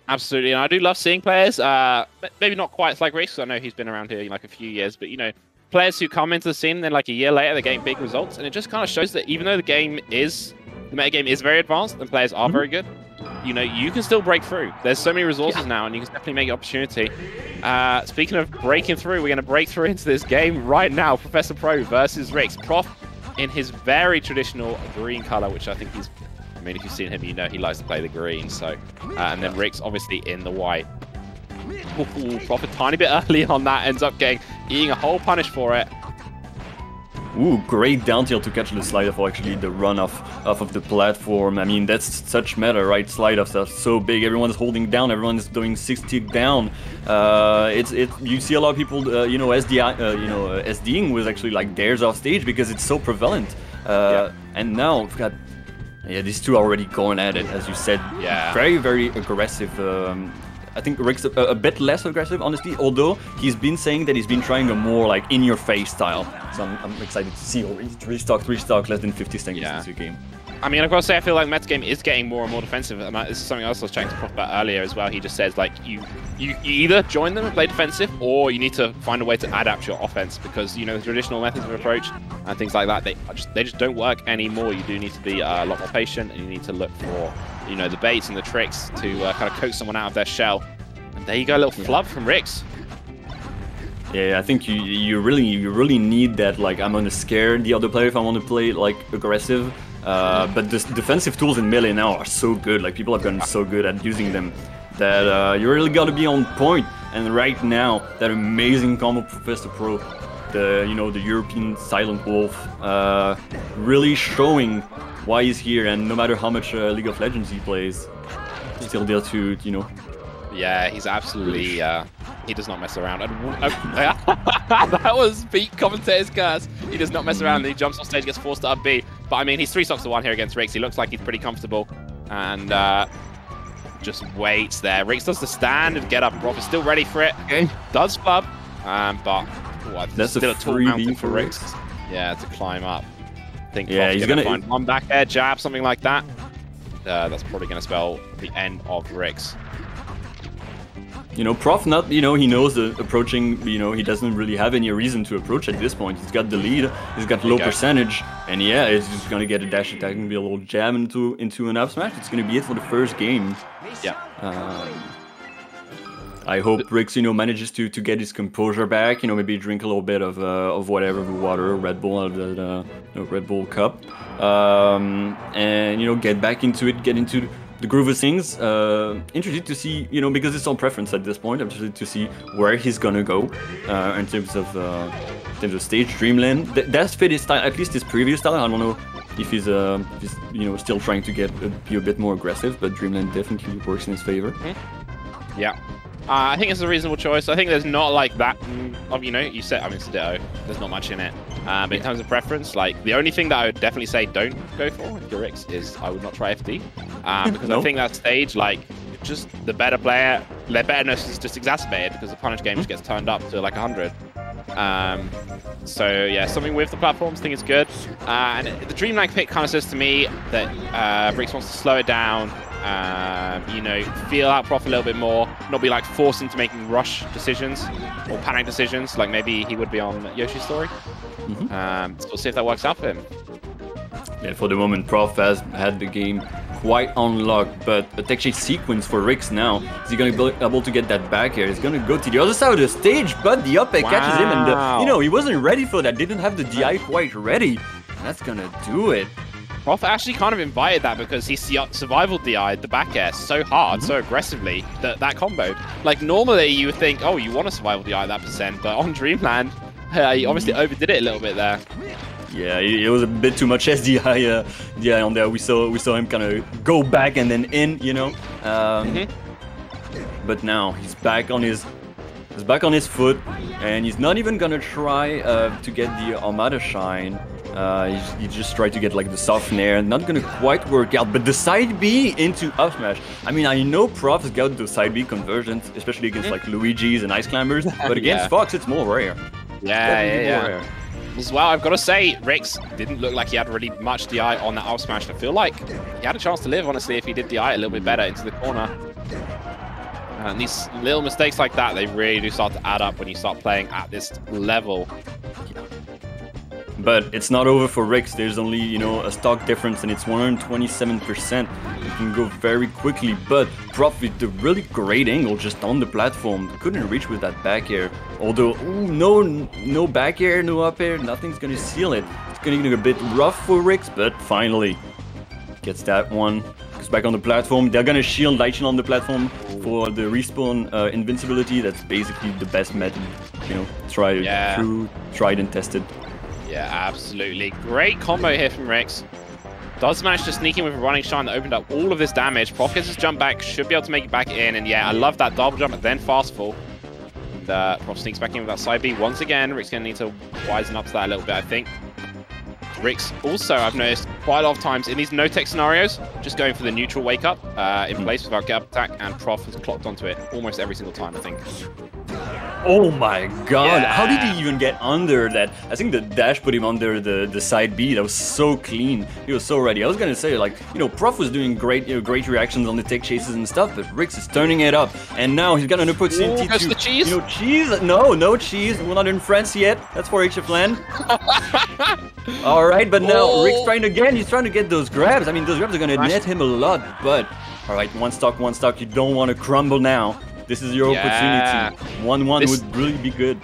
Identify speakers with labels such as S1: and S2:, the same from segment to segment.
S1: Absolutely, and I do love seeing players, maybe not quite like Rikzz, I know he's been around here like a few years, but you know, players who come into the scene and then like a year later they're getting big results, and it just kind of shows that even though the metagame is very advanced and players are very good, you know, you can still break through. There's so many resources now, and you can definitely make an opportunity. Speaking of breaking through, we're going to break through into this game right now. Professor Pro versus Rikzz. Prof in his very traditional green color, which I think he's, I mean, if you've seen him, you know he likes to play the green. So, and then Rikzz obviously in the white. Ooh, Prof a tiny bit early on that, ends up eating a whole punish for it.
S2: Ooh, great down tilt to catch the slide off, actually, the run off of the platform. I mean, that's such meta, right? Slide offs are so big, everyone's holding down, everyone's doing 6-tick down. You see a lot of people, you know, SDing was actually like dares off stage because it's so prevalent. And now we've got, these two are already going at it, as you said.
S1: Yeah.
S2: Very, very aggressive. I think Rikzz a bit less aggressive, honestly, although he's been saying that he's been trying a more like in-your-face style. So I'm excited to see already 3 stock, less than 50 seconds into the game.
S1: I mean, I've got to say, I feel like metagame is getting more and more defensive, and this is something else I was chatting to Prof about earlier as well. He just says, like, you either join them and play defensive, or you need to find a way to adapt your offense, because, you know, the traditional methods of approach and things like that, they just don't work anymore. You do need to be a lot more patient, and you need to look for, you know, the baits and the tricks to kind of coax someone out of their shell. And there you go, a little flub from Rikzz.
S2: Yeah, I think you really need that. Like, I'm gonna scare the other player if I want to play like aggressive. But the defensive tools in melee now are so good. Like, people have gotten so good at using them that you really gotta be on point. And right now, that amazing combo Professor Pro, the European Silent Wolf, really showing why he's here. And no matter how much League of Legends he plays, he's still there to
S1: Yeah, he's absolutely, he does not mess around. That was peak commentator's curse. He does not mess around, and he jumps on stage, gets forced to up B. But I mean, he's 3 stocks to 1 here against Rikzz. He looks like he's pretty comfortable, and just waits there. Rikzz does the stand and get up. Prof is still ready for it.
S2: Okay.
S1: Does flub, but that's still a tall mountain for Rikzz. Yeah, to climb up. I think he's gonna find one back air jab, something like that. That's probably gonna spell the end of Rikzz.
S2: You know, Prof he knows that approaching, he doesn't really have any reason to approach at this point. He's got the lead, he's got low percentage, and yeah, he's just gonna get a dash attack and be a little jab into an up smash. It's gonna be it for the first game.
S1: Yeah.
S2: I hope Rikzz, manages to get his composure back. Maybe drink a little bit of whatever, water, Red Bull out of the Red Bull cup, and get back into it, get into the groove of things. Interested to see, because it's on preference at this point. I'm interested to see where he's gonna go in terms of stage. Dreamland that's fit his style, at least his previous style. I don't know if he's still trying to be a bit more aggressive, but Dreamland definitely works in his favor.
S1: Yeah. I think it's a reasonable choice. I think there's not like that, you said, I mean, it's a ditto. There's not much in it. But in terms of preference, like, the only thing that I would definitely say don't go for if you're Rikzz is I would not try FD. Because I think that stage, like, just the better player, their betterness is just exacerbated because the punish game just gets turned up to like 100. So yeah, something with the platforms, I think it's good. And the Dreamland pick kind of says to me that Rikzz wants to slow it down, feel out Prof a little bit more, not be like forced into making rush decisions or panic decisions like maybe he would be on Yoshi's Story. So we'll see if that works out for him.
S2: Yeah, for the moment, Prof has had the game quite on lock, but it's actually sequence for Rikzz now. Is he going to be able to get that back here? He's going to go to the other side of the stage, but the up air catches him, and he wasn't ready for that. Didn't have the DI quite ready. And that's going to do it.
S1: Prof actually kind of invited that because he survival DI'd the back air so hard, so aggressively, that comboed. Like, normally you would think, oh, you want to survival DI that %, but on Dreamland, he obviously overdid it a little bit there.
S2: Yeah, it was a bit too much SDI on there. We saw him kind of go back and then in, But now he's back on his foot, and he's not even gonna try to get the Armada Shine. He just tried to get like the soft nair, not gonna quite work out. But the side B into up smash. I mean, I know Prof's got the side B conversions, especially against like Luigi's and Ice Climbers, but against Fox, it's more rare.
S1: Yeah. As well, I've got to say, Rikzz didn't look like he had really much DI on that up smash. I feel like he had a chance to live, honestly, if he did DI a little bit better into the corner. And these little mistakes like that, they really do start to add up when you start playing at this level.
S2: But it's not over for Rikzz. There's only, you know, a stock difference, and it's 127%. It can go very quickly, but Prof with the really great angle just on the platform. Couldn't reach with that back air. Although, ooh, no back air, no up air, nothing's gonna seal it. It's gonna get a bit rough for Rikzz, but finally gets that one. Goes back on the platform. They're gonna shield Light Shield on the platform for the respawn invincibility. That's basically the best method, you know, tried and tested.
S1: Yeah, absolutely. Great combo here from Rikzz. Does manage to sneak in with a running shine that opened up all of this damage. Prof gets his jump back, should be able to make it back in. And yeah, I love that double jump and then fast fall. And Prof sneaks back in with that side B once again. Rikzz going to need to wisen up to that a little bit, I think. Rikzz also, I've noticed quite a lot of times in these no-tech scenarios, just going for the neutral wake-up in place without get-up attack, and Prof has clocked onto it almost every single time, I think.
S2: Oh my god,
S1: Yeah.
S2: how did he even get under that? I think the dash put him under the side B. That was so clean. He was so ready. I was gonna say, like, you know, Prof was doing great, you know, great reactions on the tech chases and stuff, but Rikzz is turning it up. And now he's got an opportunity to,
S1: the cheese?
S2: you know, cheese? No cheese. We're not in France yet. That's for HF land. Alright, but now Rikzz trying again. He's trying to get those grabs. I mean, those grabs are gonna net him a lot, but alright, one stock. You don't want to crumble now. This is your opportunity. 1-1 would really be good.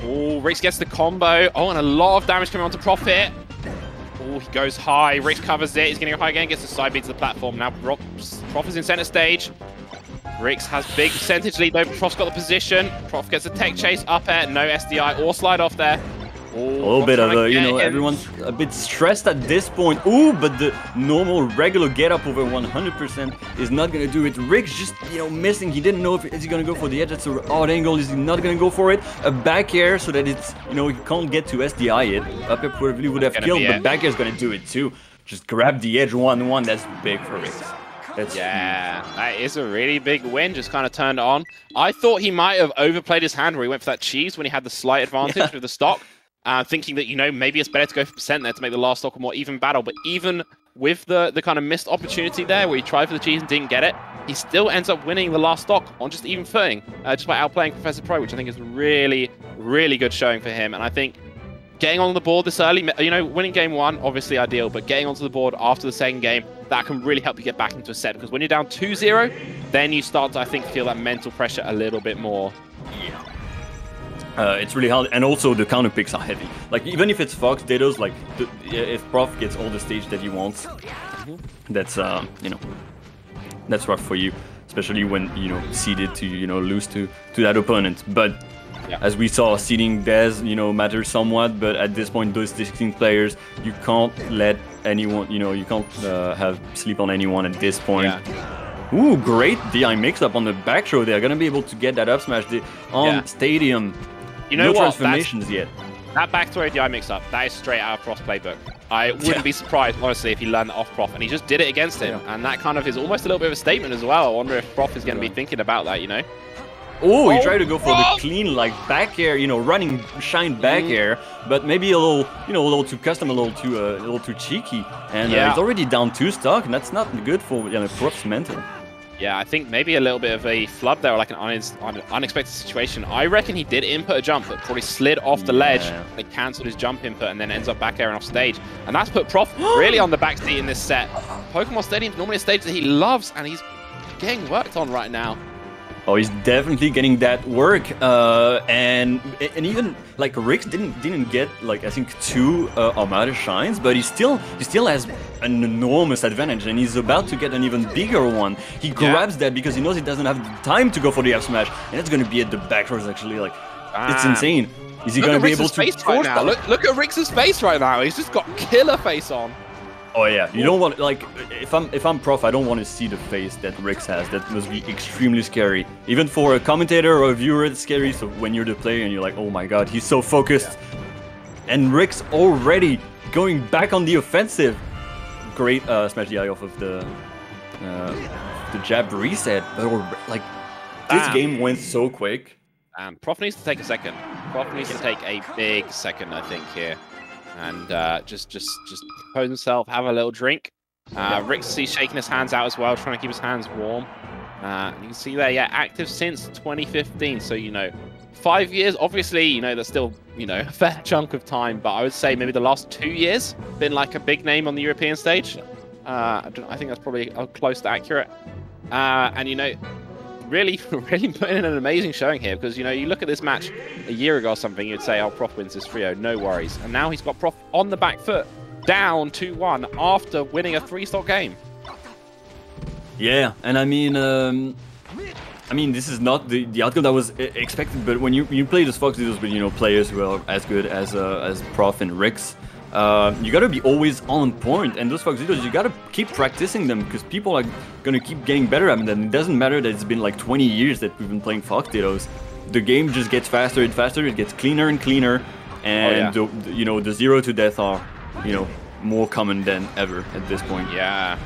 S1: Oh, Rikzz gets the combo. Oh, and a lot of damage coming onto Prof here. Oh, he goes high. Rikzz covers it. He's going to go high again. Gets the side B to the platform. Now Prof is in center stage. Rikzz has big percentage lead though. Prof's got the position. Prof gets a tech chase up air. No SDI or slide off there.
S2: A little bit of a, you know, everyone's a bit stressed at this point. Ooh, but the normal regular get up over 100% is not gonna do it. Rikzz just, you know, missing. He didn't know if is he gonna go for the edge. That's an odd angle. Is he not gonna go for it? A back air so that it's, you know, he can't get to SDI it. Up air probably would have killed, but back air is gonna do it too. Just grab the edge 1-1. That's big for Rikzz. That's huge.
S1: That is a really big win. Just kind of turned it on. I thought he might have overplayed his hand where he went for that cheese when he had the slight advantage with the stock. Thinking that, you know, maybe it's better to go for percent there to make the last stock a more even battle. But even with the kind of missed opportunity there where he tried for the cheese and didn't get it, he still ends up winning the last stock on just even footing, just by outplaying Professor Pro, which I think is really, really good showing for him. And I think getting on the board this early, you know, winning game one, obviously ideal, but getting onto the board after the second game, that can really help you get back into a set. Because when you're down 2-0, then you start to, I think, feel that mental pressure a little bit more.
S2: Yeah. It's really hard, and also the counter picks are heavy. Like, even if it's Fox, Dados, like, if Prof gets all the stage that he wants, that's, you know, that's rough for you, especially when, you know, seeded to, you know, lose to that opponent. But as we saw, seeding does, you know, matter somewhat, but at this point, those 16 players, you can't let anyone, you know, you can't have sleep on anyone at this point. Ooh, great DI mix-up on the back throw. They're gonna be able to get that up smash on Stadium.
S1: You know
S2: no
S1: what?
S2: Transformations yet.
S1: That back throw DI mix-up, that is straight out of Prof's playbook. I wouldn't be surprised, honestly, if he learned that off Prof, and he just did it against him. And that kind of is almost a little bit of a statement as well. I wonder if Prof is going to be thinking about that, you know?
S2: Oh, he tried to go for the clean, like, back air, you know, running shine back air, but maybe a little, you know, a little too custom, a little too cheeky. And he's already down 2 stock, and that's not good for, you know, Prof's mental.
S1: Yeah, I think maybe a little bit of a flub there, or like an unexpected situation. I reckon he did input a jump, but probably slid off the ledge, and cancelled his jump input, and then ends up back airing off stage. And that's put Prof really on the back seat in this set. Pokemon Stadium is normally a stage that he loves, and he's getting worked on right now.
S2: Oh, he's definitely getting that work, and even like Rikzz didn't get, like, I think 2 Armada shines, but he still has an enormous advantage, and he's about to get an even bigger one. He grabs that because he knows he doesn't have the time to go for the F smash, and it's going to be at the back rows actually. Like, it's insane. Is he going to be able to
S1: right now? Look at Rikzz' face right now. He's just got killer face on.
S2: Oh yeah, you don't want, like, if I'm Prof, I don't want to see the face that Rikzz has. That must be extremely scary. Even for a commentator or a viewer, it's scary. So when you're the player and you're like, oh my god, he's so focused. And Rikzz already going back on the offensive. Great smash DI off of the jab reset. Like, this game went so quick.
S1: Prof needs to take a second. Prof needs to take a big second, I think, here. And just compose himself, have a little drink. Rikzz shaking his hands out as well, trying to keep his hands warm. You can see there, yeah, active since 2015. So, 5 years. Obviously, that's still, a fair chunk of time. But I would say maybe the last 2 years been like a big name on the European stage. I think that's probably close to accurate. And, really, really putting in an amazing showing here because, you look at this match a year ago or something, you'd say, oh, Prof wins this 3-0, no worries. And now he's got Prof on the back foot, down 2-1 after winning a 3-stock game.
S2: Yeah, and I mean, this is not the outcome that was expected, but when you play those Fox Duos with, players who are as good as Prof and Rikzz, you gotta be always on point, and those Fox Duos, you gotta keep practicing them because people are gonna keep getting better at them. It doesn't matter that it's been like 20 years that we've been playing Fox Duos. The game just gets faster and faster, it gets cleaner and cleaner, and the 0 to death are, more common than ever at this point.
S1: Yeah.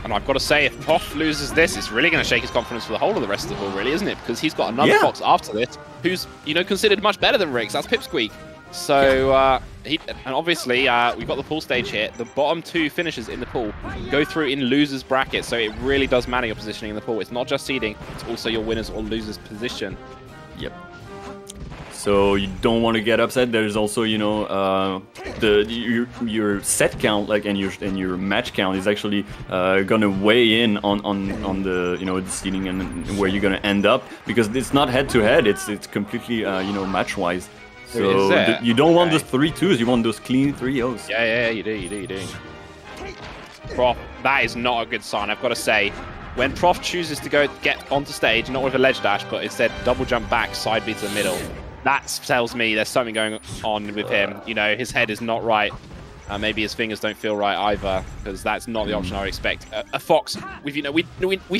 S1: And I've got to say, if Prof loses this, it's really going to shake his confidence for the whole of the rest of the ball, really, isn't it? Because he's got another Fox after this, who's, considered much better than Rikzz. That's Pipsqueak. So, and obviously, we've got the pool stage here. The bottom 2 finishers in the pool go through in losers bracket, so it really does matter your positioning in the pool. It's not just seeding, it's also your winners or losers position.
S2: Yep. So you don't want to get upset. There's also, your set count, and your match count is actually gonna weigh in on the the seeding and where you're gonna end up, because it's not head to head. It's completely match wise. So you don't want those 3-2s. You want those clean 3-0s.
S1: Yeah, you do. Prof, that is not a good sign. I've got to say. When Prof chooses to get onto stage, not with a ledge dash, but instead double jump back, side B to the middle, that tells me there's something going on with him. His head is not right. Maybe his fingers don't feel right either, because that's not the option I would expect. A Fox, we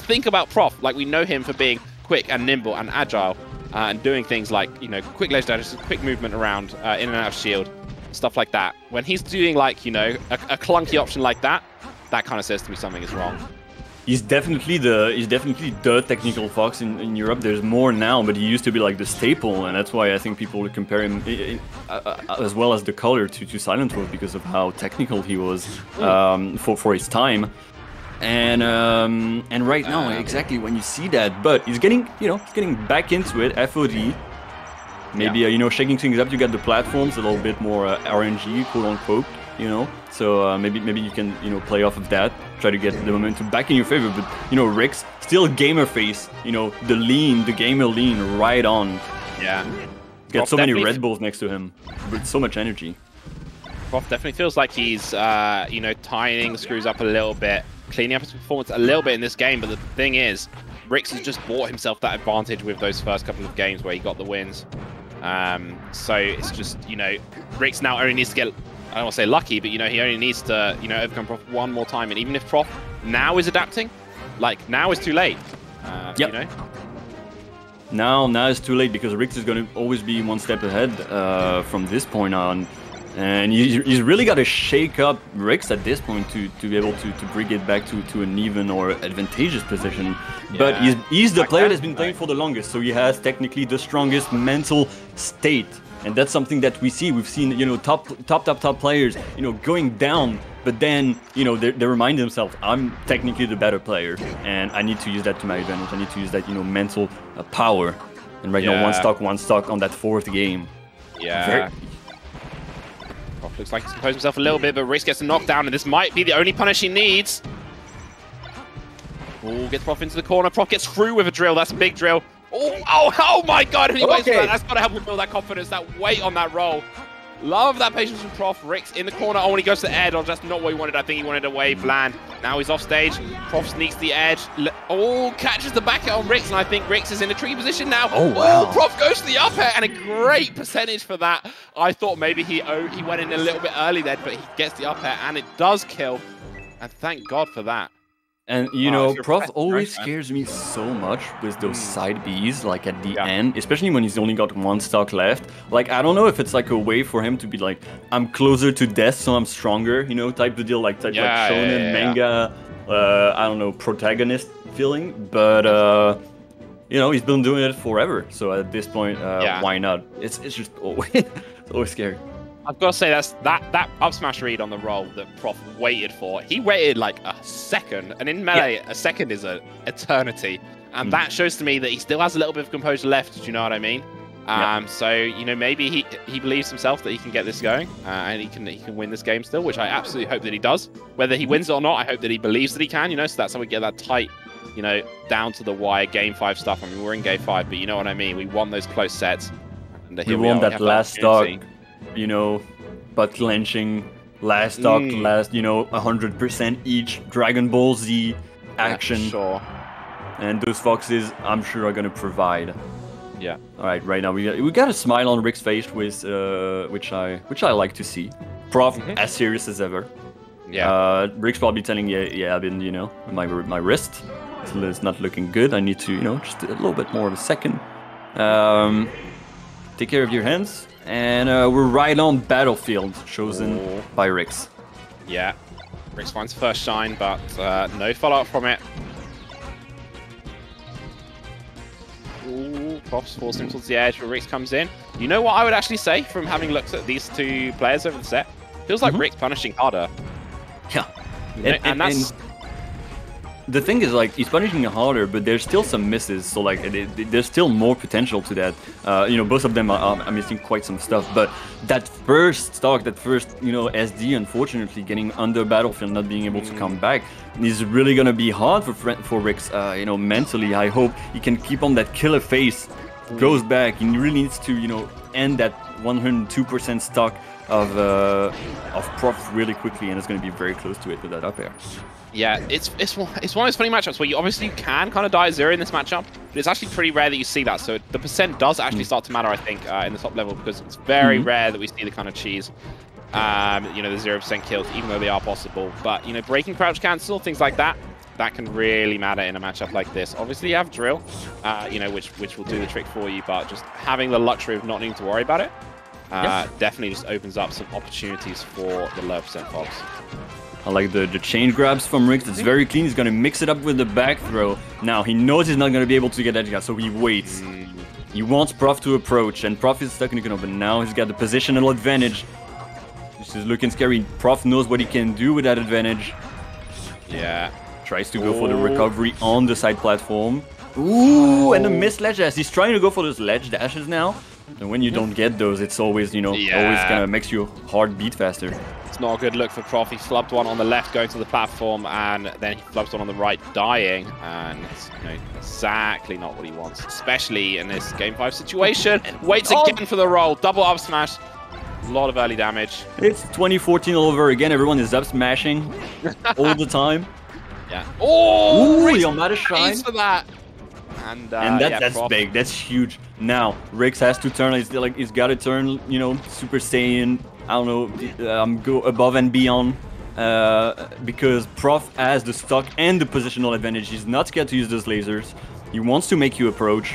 S1: think about Prof like we know him for being quick and nimble and agile, and doing things like quick ledge dashes, quick movement around, in and out of shield, stuff like that. When he's doing a clunky option like that, that kind of says to me something is wrong.
S2: He's definitely the technical Fox in Europe. There's more now, but he used to be like the staple, and that's why I think people would compare him as well as the color to Silent Wolf, because of how technical he was for his time. And right now, exactly when you see that, but he's getting back into it. FOD, maybe shaking things up. You got the platforms a little bit more RNG, quote unquote. So maybe you can play off of that, try to get the momentum back in your favor. But Rikzz still gamer face, the gamer lean right on.
S1: Yeah,
S2: got so many Red Bulls next to him with so much energy.
S1: Prof definitely feels like he's tightening the screws up a little bit, cleaning up his performance a little bit in this game. But the thing is, Rikzz has just bought himself that advantage with those first couple of games where he got the wins. So it's just Rikzz now only needs to get, I don't want to say lucky, but he only needs to overcome Prof one more time, and even if Prof now is adapting, now is too late.
S2: Yep. Now it's too late, because Rikzz is going to always be one step ahead from this point on, and he's really got to shake up Rikzz at this point to be able to bring it back to an even or advantageous position. Yeah. But he's the player that's been playing for the longest, so he has technically the strongest mental state. And that's something that we've seen, top players, going down, but then, they remind themselves, I'm technically the better player, and I need to use that to my advantage. I need to use that, mental power. And right now, one stock on that 4th game.
S1: Yeah. Prof looks like he's composed himself a little bit, but Rikzz gets a knockdown, and this might be the only punish he needs. Oh, gets Prof into the corner. Prof gets through with a drill. That's a big drill. Oh my god, and he waits for that. That's got to help him build that confidence, that weight on that roll. Love that patience from Prof. Rikzz in the corner. Oh, when he goes to the edge, that's not what he wanted. I think he wanted a wave land. Now he's off stage. Prof sneaks the edge. Catches the back on Rikzz, and I think Rikzz is in a tree position now.
S2: Oh, wow.
S1: Prof goes to the up air, and a great percentage for that. I thought maybe he went in a little bit early there, but he gets the up air, and it does kill. And thank God for that.
S2: And Prof always scares me so much with those side Bs, at the end, especially when he's only got one stock left. I don't know if it's a way for him to be I'm closer to death, so I'm stronger, type of deal, like shonen manga, I don't know, protagonist feeling. But he's been doing it forever, so at this point, why not? It's just always scary.
S1: I've got to say, that up smash read on the roll that Prof waited for. He waited a second, and in Melee, a second is an eternity. And that shows to me that he still has a little bit of composure left, do you know what I mean? So, you know, maybe he believes himself that he can get this going and he can win this game still, which I absolutely hope that he does. Whether he wins it or not, I hope that he believes that he can, you know, so that's how we get that tight, you know, down to the wire game 5 stuff. I mean, we're in game 5, but you know what I mean? We want those close sets. And
S2: we want that last stock, you know, butt clenching, last stock, last, you know, 100% each Dragon Ball Z action.
S1: Yeah, sure.
S2: And those foxes, I'm sure, are going to provide.
S1: Yeah.
S2: All right. Right now, we got a smile on Rikzz' face, with which I like to see. Prof as serious as ever.
S1: Yeah.
S2: Rikzz probably telling I've been, you know, my wrist, it's not looking good. I need to, you know, just a little bit more of a second. Take care of your hands, and we're right on battlefield, chosen by Rikzz.
S1: Yeah. Rikzz finds first shine, but no follow-up from it. Ooh, Prof's forced him towards the edge, but Rikzz comes in. You know what I would actually say from having looked at these 2 players over the set? Feels like Rikzz punishing harder.
S2: Yeah.
S1: You know, and that's...
S2: The thing is, like, he's punishing harder, but there's still some misses, so, like, there's still more potential to that. You know, both of them are missing quite some stuff, but that first stock, that first, you know, SD, unfortunately, getting under battlefield, not being able to come back, is really gonna be hard for Rikzz, you know, mentally. I hope he can keep on that killer face, goes back, and he really needs to, you know, end that 102% stock of Prof really quickly, and it's gonna be very close to it with that up air.
S1: Yeah, it's one of those funny matchups where you obviously can kind of die 0 in this matchup, but it's actually pretty rare that you see that. So the percent does actually start to matter, I think, in the top level, because it's very rare that we see the kind of cheese, you know, the 0% kills, even though they are possible. But, you know, breaking crouch cancel, things like that, that can really matter in a matchup like this. Obviously, you have drill, you know, which will do the trick for you, but just having the luxury of not needing to worry about it definitely just opens up some opportunities for the low percent Fox.
S2: I like the chain grabs from Rikzz. It's very clean. He's going to mix it up with the back throw. Now, he knows he's not going to be able to get edge guard, so he waits. He wants Prof to approach, and Prof is stuck in the canal, but now he's got the positional advantage. This is looking scary. Prof knows what he can do with that advantage.
S1: Yeah.
S2: Tries to go for the recovery on the side platform. Ooh, and a missed ledge dash. He's trying to go for those ledge dashes now. And when you don't get those, it's always, you know, always gonna makes your heart beat faster.
S1: It's not a good look for Prof. He flubbed one on the left going to the platform, and then he flubbed one on the right dying, and it's, you know, exactly not what he wants, especially in this game 5 situation. Waits again for the roll, double up smash, a lot of early damage.
S2: It's 2014 all over again. Everyone is up smashing all the time.
S1: Yeah. Oh,
S2: ooh, you're not a shine
S1: for that. And
S2: that's big. That's huge. Now Rikzz has to turn. He's got to turn. You know, Super Saiyan. I don't know. Go above and beyond. Because Prof has the stock and the positional advantage. He's not scared to use those lasers. He wants to make you approach.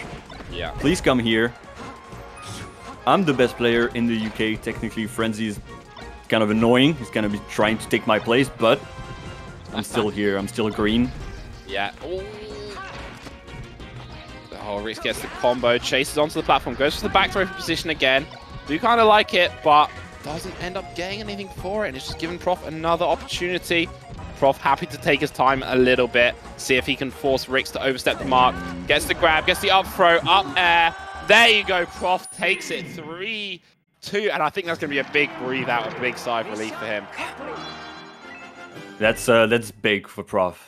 S1: Yeah.
S2: Please come here. I'm the best player in the UK. Technically, Frenzy's kind of annoying. He's gonna be trying to take my place, but I'm still here. I'm still green.
S1: Yeah. Oh, Rikzz gets the combo, chases onto the platform, goes for the back throw position again. Do kind of like it, but doesn't end up getting anything for it. And it's just giving Prof another opportunity. Prof happy to take his time a little bit, see if he can force Rikzz to overstep the mark. Gets the grab, gets the up throw, up air. There you go, Prof takes it 3-2, and I think that's going to be a big breathe out, a big sigh of relief for him.
S2: That's big for Prof.